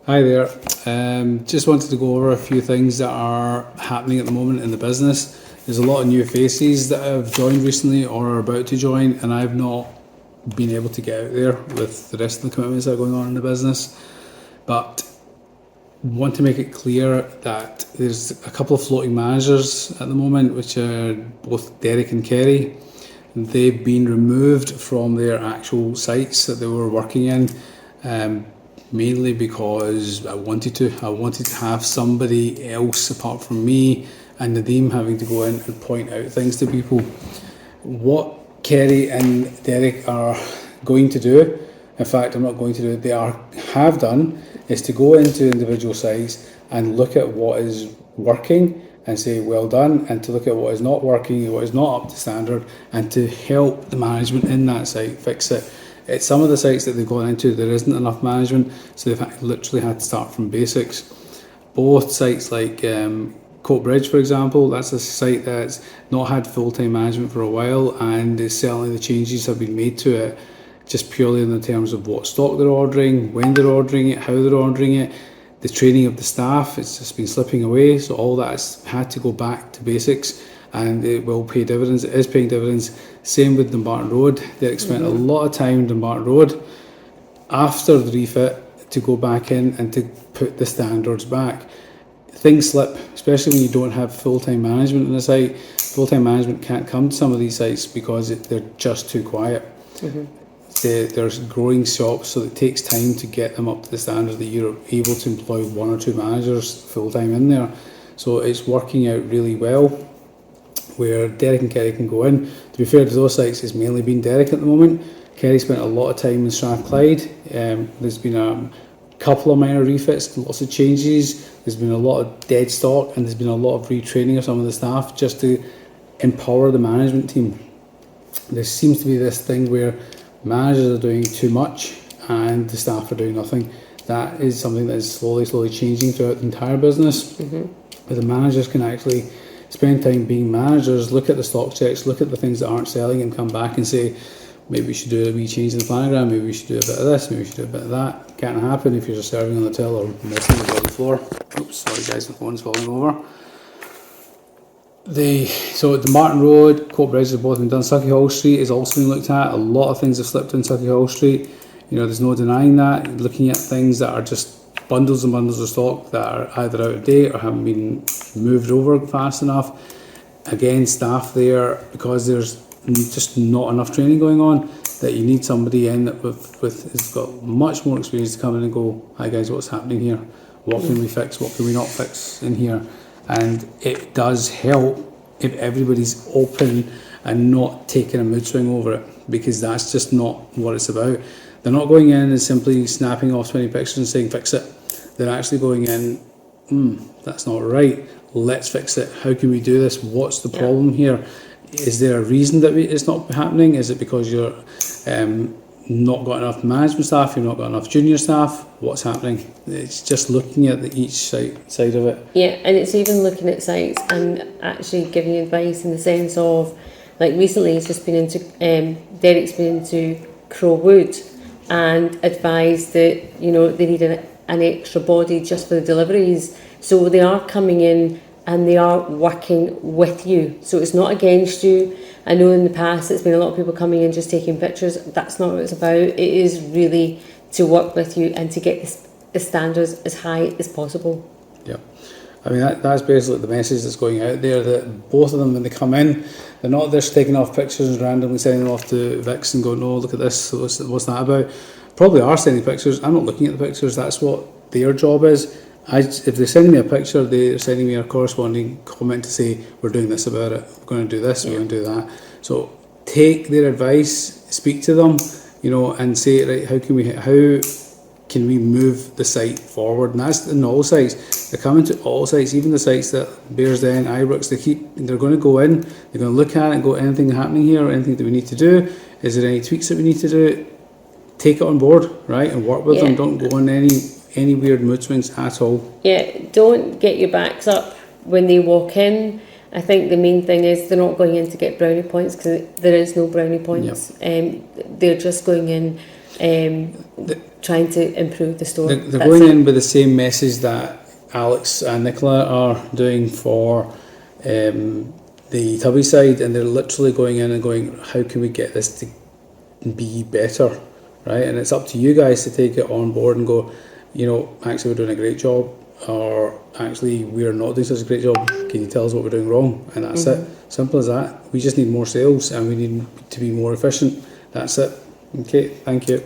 Hi there. Just wanted to go over a few things that are happening at the moment in the business. There's a lot of new faces that have joined recently or are about to join, and I've not been able to get out there with the rest of the commitments that are going on in the business. But want to make it clear that there's a couple of floating managers at the moment, which are both Derek and Kerry. They've been removed from their actual sites that they were working in, mainly because I wanted to have somebody else apart from me and Nadeem having to go in and point out things to people. What Kerry and Derek are going to do, in fact I'm not going to do it, have done, is to go into individual sites and look at what is working and say well done, and to look at what is not working, what is not up to standard, and to help the management in that site fix it. At some of the sites that they've gone into, there isn't enough management, so they've literally had to start from basics. Both sites like Coatbridge, for example, that's a site that's not had full-time management for a while, and certainly the changes have been made to it, just purely in the terms of what stock they're ordering, when they're ordering it, how they're ordering it, the training of the staff. It's just been slipping away, so all that's had to go back to basics, and it will pay dividends. It is paying dividends. Same with Dumbarton Road. They spent a lot of time in Dumbarton Road after the refit to go back in and to put the standards back. Things slip, especially when you don't have full-time management on the site. Full-time management can't come to some of these sites because they're just too quiet. There's growing shops, so it takes time to get them up to the standard that you're able to employ one or two managers full-time in there. So it's working out really well, where Derek and Kerry can go in. To be fair to those sites, it's mainly been Derek at the moment. Kerry spent a lot of time in Strathclyde. There's been a couple of minor refits, lots of changes. There's been a lot of dead stock, and there's been a lot of retraining of some of the staff just to empower the management team. There seems to be this thing where managers are doing too much and the staff are doing nothing. That is something that is slowly changing throughout the entire business. Where the managers can actually spend time being managers, look at the stock checks, look at the things that aren't selling, and come back and say, maybe we should do a wee change in the planogram, maybe we should do a bit of this, maybe we should do a bit of that. Can't happen if you're just serving on the till or messing the bloody floor. Oops, sorry guys, the phone's falling over. So the Martin Road, Coatbridge have both been done. Sucky Hall Street is also being looked at. A lot of things have slipped in Sucky Hall Street. You know, there's no denying that. Looking at things that are just bundles and bundles of stock that are either out of date or haven't been moved over fast enough. Again, staff there, because there's just not enough training going on, that you need somebody in that has got much more experience to come in and go, hi guys, what's happening here? What can we fix? What can we not fix in here? And it does help if everybody's open and not taking a mood swing over it, because that's just not what it's about. They're not going in and simply snapping off 20 pictures and saying fix it. They're actually going in, that's not right, let's fix it. How can we do this? What's the problem here? Is there a reason that it's not happening? Is it because you're not got enough management staff, you've not got enough junior staff? What's happening? It's just looking at each side of it. Yeah, and it's even looking at sites and actually giving advice in the sense of, like recently he's just been into, Derek's been into Crowwood and advised that, you know, they need an extra body just for the deliveries. So they are coming in and they are working with you. So it's not against you. I know in the past it's been a lot of people coming in just taking pictures. That's not what it's about. It is really to work with you and to get the standards as high as possible. Yeah, I mean that's basically the message that's going out there, that both of them, when they come in, they're not just taking off pictures and randomly sending them off to Vix and going, oh look at this, what's that about? Probably are sending pictures. I'm not looking at the pictures. That's what their job is. If they're sending me a picture, they're sending me a corresponding comment to say, we're doing this about it, we're going to do this, we're going to do that. So take their advice, speak to them, you know, and say, right, how can we move the site forward? And that's in all sites. They're coming to all sites, even the sites that Bearsden, Ibrox, they're going to go in, they're going to look at it and go, anything happening here, or anything that we need to do? Is there any tweaks that we need to do? Take it on board, right, and work with them. Don't go on any weird mood swings at all. Yeah, don't get your backs up when they walk in. I think the main thing is they're not going in to get brownie points, because there is no brownie points. They're just going in. trying to improve the store. They're going in with the same message that Alex and Nicola are doing for the Tubby side, and they're literally going in and going, how can we get this to be better, right? And it's up to you guys to take it on board and go, actually we're doing a great job, or actually we're not doing such a great job, can you tell us what we're doing wrong? And that's it, simple as that. We just need more sales and we need to be more efficient. That's it. Okay, thank you.